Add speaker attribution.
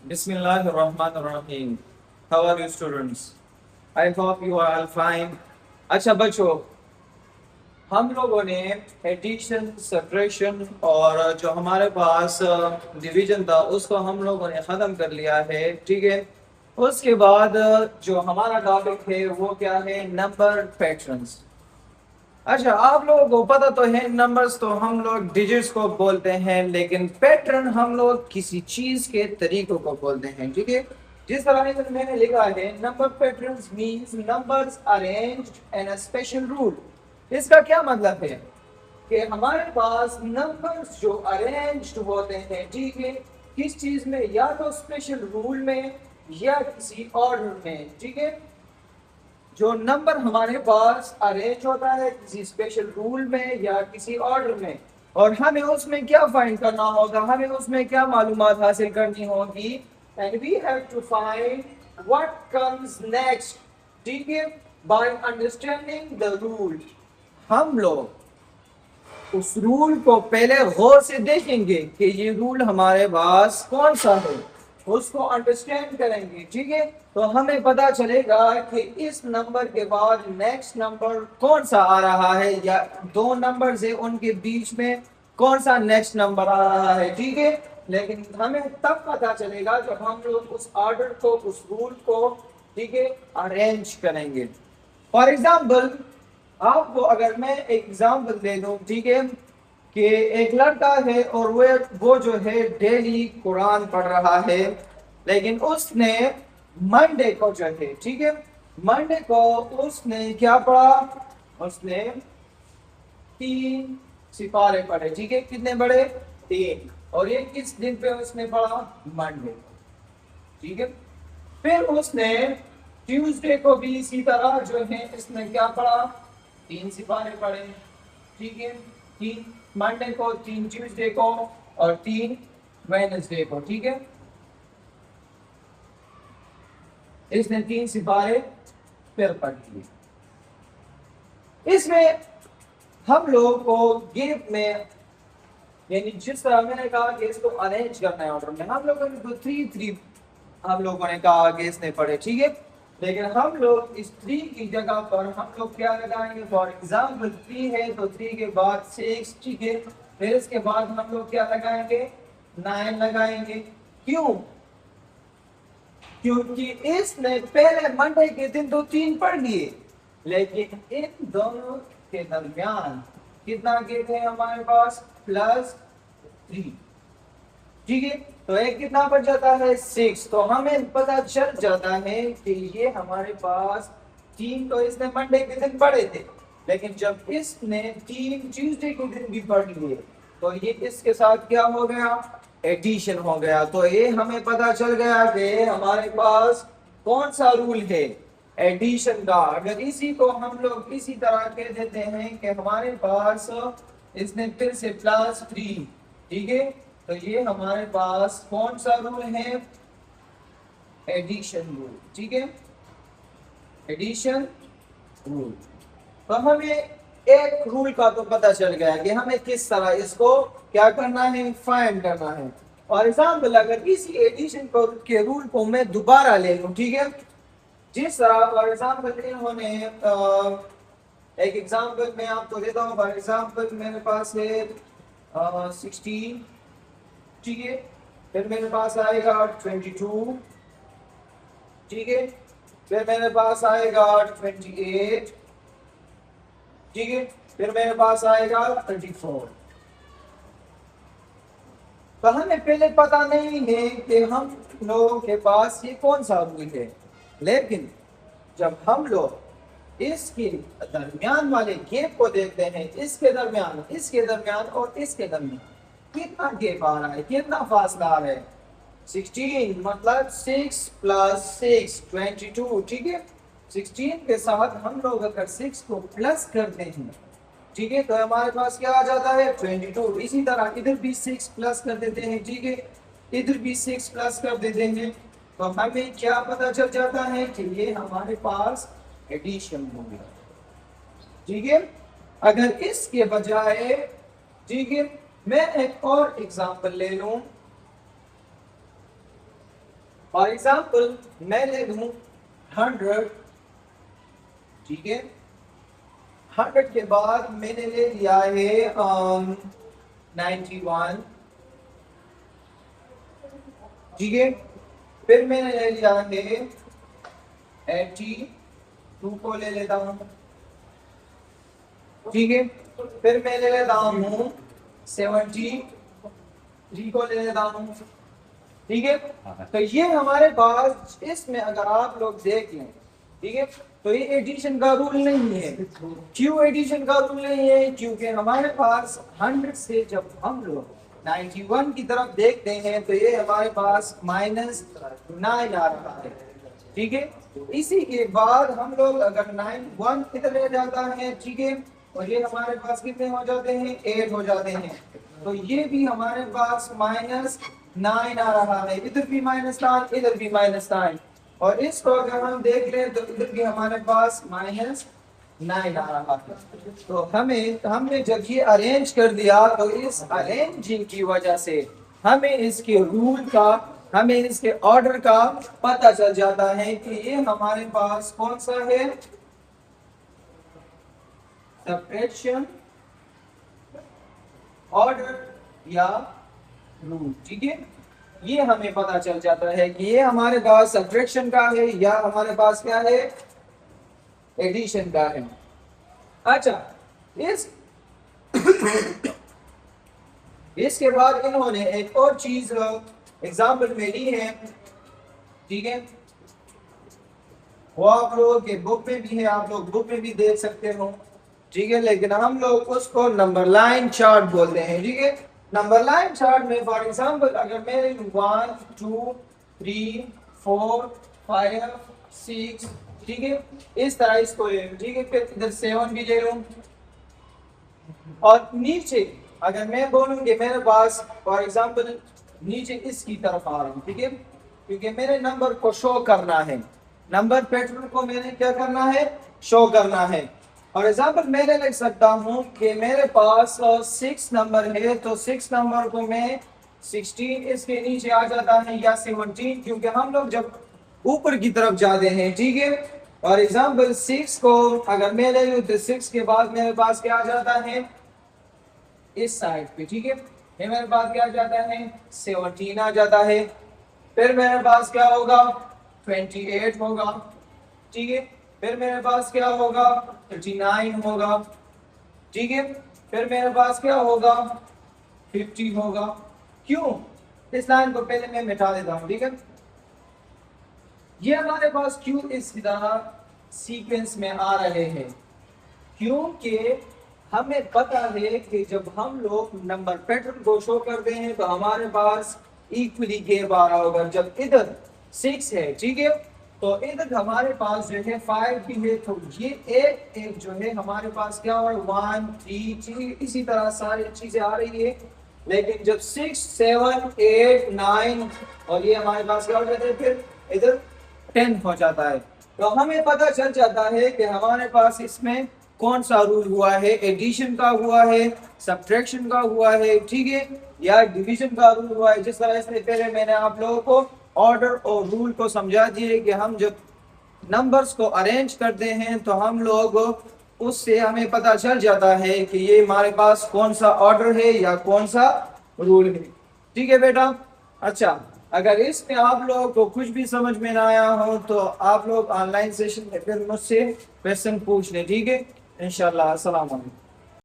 Speaker 1: Bismillahirrahmanirrahim. How are you students? I hope you are all fine. अच्छा बच्चों, हम लोगों ने एडिशन, सब्ट्रैक्शन और जो हमारे पास डिवीजन था उसको हम लोगों ने ख़त्म कर लिया है, ठीक है। उसके बाद जो हमारा टॉपिक है वो क्या है, नंबर पैटर्न्स। अच्छा, आप लोगों को पता तो है नंबर्स तो हम लोग डिजिट्स को बोलते हैं, लेकिन पैटर्न हम लोग किसी चीज के तरीकों को बोलते हैं, ठीक है। जिस तरह से मैंने लिखा है, number patterns means numbers arranged in a special rule. इसका क्या मतलब है कि हमारे पास नंबर्स जो अरेंज्ड होते हैं, ठीक है, किस चीज में, या तो स्पेशल रूल में या किसी ऑर्डर में, ठीक है। जो नंबर हमारे पास अरेंज होता है किसी स्पेशल रूल में या किसी ऑर्डर में, और हमें उसमें क्या फाइंड करना होगा, हमें उसमें क्या मालूमात हासिल करनी होगी, and we have to find what comes next, ठीक है, बाय अंडरस्टैंडिंग द रूल। हम लोग उस रूल को पहले गौर से देखेंगे कि ये रूल हमारे पास कौन सा है, उसको अंडरस्टैंड करेंगे, ठीक है। तो हमें पता चलेगा कि इस नंबर के बाद नेक्स्ट नंबर कौन सा आ रहा है, या दो नंबर्स है उनके बीच में कौन सा नेक्स्ट नंबर आ रहा है, ठीक है। लेकिन हमें तब पता चलेगा जब हम लोग उस ऑर्डर को, उस रूल को, ठीक है, अरेंज करेंगे। फॉर एग्जाम्पल, आपको अगर मैं एग्जाम्पल दे दूं, ठीक है, कि एक लड़का है और वो जो है डेली कुरान पढ़ रहा है, लेकिन उसने मंडे को जो है, ठीक है, मंडे को उसने क्या पढ़ा, उसने 3 सिपारे पढ़े, ठीक है। कितने पढ़े? 3। और ये किस दिन पे उसने पढ़ा? मंडे, ठीक है। फिर उसने ट्यूसडे को भी इसी तरह जो है इसने क्या पढ़ा, 3 सिपारे पढ़े, ठीक है। 3 मंडे को, 3 ट्यूसडे को और 3 वेडनेसडे को, ठीक है। इसने 3 सिपारे फिर पढ़ लिए। इसमें हम लोगों को गिव में, यानी जिस तरह मैंने कहा कि इसको अरेंज करना है ऑर्डर में, हम लोगों ने तो 3 हम लोगों ने कहा कि इसने पढ़े, ठीक है। लेकिन हम लोग इस 3 की जगह पर हम लोग क्या लगाएंगे, फॉर एग्जाम्पल 3 है तो 3 के बाद 6, ठीक है। फिर इसके बाद हम लोग क्या लगाएंगे, 9 लगाएंगे। क्यों? क्योंकि इसने पहले मंडे के दिन तो 3 पढ़ लिए, लेकिन इन दोनों के दरमियान कितना गेप है हमारे पास, +3, ठीक है। तो एक कितना बच जाता है, 6। तो हमें पता चल जाता है कि ये हमारे पास 3 तो इसने मंडे के दिन पढ़े थे, लेकिन जब इसने 3 ट्यूसडे के दिन भी पढ़ लिए तो ये इसके साथ क्या हो गया, एडिशन हो गया। तो ये हमें पता चल गया कि हमारे पास कौन सा रूल है, एडिशन का। अगर इसी को हम लोग इसी तरह कह देते हैं कि हमारे पास इसने फिर से +3, ठीक है, तो ये हमारे पास कौन सा रूल है, एडिशन रूल, ठीक है, एडिशन रूल। तो हमें एक रूल का तो पता चल गया कि हमें किस तरह इसको क्या करना है, फाइंड करना है। फॉर एग्जाम्पल, अगर इसी एडिशन के रूल को मैं दोबारा ले लूं, ठीक है, जिस तरह फॉर एग्जाम्पल इन्होंने एक एग्जाम्पल मैं आपको देता हूँ। फॉर एग्जाम्पल मेरे पास है 16, ठीक है। फिर मेरे पास आएगा 22, ठीक है। फिर मेरे पास आएगा 28, ठीक है। फिर मेरे पास आएगा 34। तो हमें पहले पता नहीं है कि हम लोगों के पास ये कौन सा रूल है, लेकिन जब हम लोग इसके दरमियान वाले गैप को देखते हैं, इसके दरमियान, इसके दरमियान और इसके दरमियान कितना गैप आ रहा है, कितना फासला आ रहा है, 16 मतलब 6 + 6 22, ठीक है। 16 के साथ हम लोग अगर 6 को प्लस करते हैं, ठीक है, तो हमारे पास क्या आ जाता है, 22। इसी तरह इधर भी 6 प्लस कर देते हैं, ठीक है, इधर भी 6 प्लस कर देते हैं, तो हमें क्या पता चल जाता है कि ये हमारे पास एडिशन हो गया, ठीक है। अगर इसके बजाय, ठीक है, मैं एक और एग्जांपल ले लूं, फॉर एग्जाम्पल मैं ले लूं 100, ठीक है, 100 के बाद मैंने ले लिया है 91, ठीक है, फिर मैंने ले लिया है 82 को ले लेता हूँ, ठीक है, फिर मैं ले लेता हूँ 73 को ले लेता हूँ, ठीक है। तो ये हमारे पास इसमें अगर आप लोग देख लें, ठीक है, तो ये एडिशन का रूल नहीं है। क्यों एडिशन का रूल नहीं है? क्योंकि हमारे पास 100 से जब हम लोग 91 की तरफ देखते हैं तो ये हमारे पास -9 आ रहा है, ठीक है। इसी के बाद हम लोग अगर 91 इधर ले जाता है, ठीक है, और ये हमारे पास कितने हो जाते हैं? 8 हो जाते हैं। तो ये भी हमारे पास -9 आ रहा है, इधर भी -9, इधर भी -9, और इसको अगर हम देख लें तो इधर भी हमारे पास -9 आ रहा है। तो हमने जब ये अरेंज कर दिया तो इस अरेंजिंग की वजह से हमें इसके रूल का, हमें इसके ऑर्डर का पता चल जाता है कि ये हमारे पास कौन सा है, सब्ट्रैक्शन ऑर्डर या रूल, ठीक है। ये हमें पता चल जाता है कि ये हमारे पास सब्ट्रैक्शन का है या हमारे पास क्या है, एडिशन का है। अच्छा, इसके बाद इन्होंने एक और चीज एग्जाम्पल में ली है, ठीक है, वो आप लोगों के बुक में भी है, आप लोग बुक में भी देख सकते हो, ठीक है, लेकिन हम लोग उसको नंबर लाइन चार्ट बोलते हैं, ठीक है। नंबर लाइन चार्ट में फॉर एग्जाम्पल अगर मैं 1 2 3 4 5 6, ठीक है, इस तरह इसको ले लूं, ठीक है, फिर इधर 7 भी ले लूं, और नीचे अगर मैं बोलूं कि मेरे पास फॉर एग्जाम्पल नीचे इसकी तरफ आ रहा हूं, ठीक है, क्योंकि मेरे नंबर को शो करना है, नंबर पैटर्न को मैंने क्या करना है, शो करना है। और एग्जाम्पल मैंने लिख सकता हूं कि मेरे पास 6 नंबर है, तो 6 नंबर को मैं 16 इसके नीचे आ जाता है या 17, क्योंकि हम लोग जब ऊपर की तरफ जाते हैं, ठीक है। और एग्जाम्पल 6 को अगर मैं ले लूं तो 6 के बाद मेरे पास क्या आ जाता है, इस साइड पे, ठीक है, ये मेरे पास क्या आ जाता है, 17 आ जाता है। फिर मेरे पास क्या होगा, 28 होगा, ठीक है, फिर मेरे पास क्या होगा, 39 होगा, ठीक है, फिर मेरे पास क्या होगा, 50 होगा। क्यों? इस लाइन को पहले मैं मिटा देता हूं, ठीक है। ये हमारे पास क्यों इस तरह सीक्वेंस में आ रहे हैं, क्योंकि हमें पता है कि जब हम लोग नंबर पैटर्न को शो करते हैं तो हमारे पास इक्वली गैप आ रहा होगा। जब इधर 6 है, ठीक है, तो इधर हमारे पास जो है 5 भी है, तो ये एक जो है हमारे पास क्या हो, 1 3 इसी तरह सारी चीजें आ रही है। लेकिन जब 6 7 8 9 और ये हमारे पास क्या हो जाता है, फिर इधर 10 हो जाता है। तो हमें पता चल जाता है कि हमारे पास इसमें कौन सा रूल हुआ है, एडिशन का हुआ है, सब्ट्रैक्शन का हुआ है, ठीक है, या डिवीजन का रूल हुआ है। जिस तरह से पहले मैंने आप लोगों को ऑर्डर और रूल को समझा दिए कि हम जब नंबर्स को अरेंज करते हैं तो हम लोग उससे हमें पता चल जाता है कि ये हमारे पास कौन सा ऑर्डर है या कौन सा रूल है, ठीक है बेटा। अच्छा, अगर इसमें आप लोगों को कुछ भी समझ में ना आया हो तो आप लोग ऑनलाइन सेशन में फिर मुझसे क्वेश्चन पूछ लें, ठीक है, इंशाल्लाह। अस्सलाम वालेकुम।